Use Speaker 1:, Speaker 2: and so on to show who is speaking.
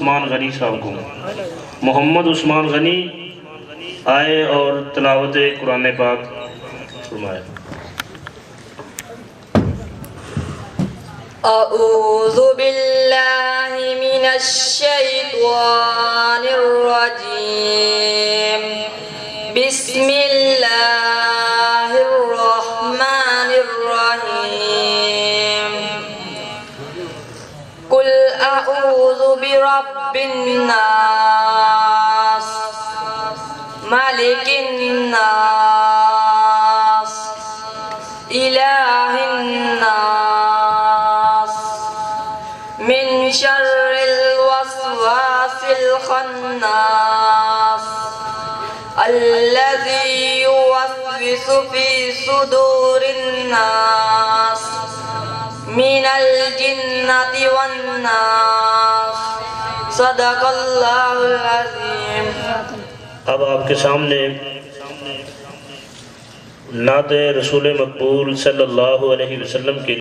Speaker 1: उस्मान गनी साहब को, मोहम्मद उस्मान गनी आए और तिलावत कुरान पाक फरमाए।
Speaker 2: अऊज़ु बिल्लाहि मिनश शैतानिर रजीम। बिस्मिल्लाहिर रहमानिर रहीम। कुल अऊज़ु बिरब्बिन नास, मालिकिन नास, इलाहिन नास, मिन शर्रिल वस्वासिल खन्नास, अल्लज़ी युवस्विसु फी सुदूरिन नास, मिनल जिन्नति वन नास। सदक़ल्लाहुल अज़ीम।
Speaker 1: अब आपके सामने नाते रसूल मकबूल सल्लल्लाहु अलैहि वसल्लम के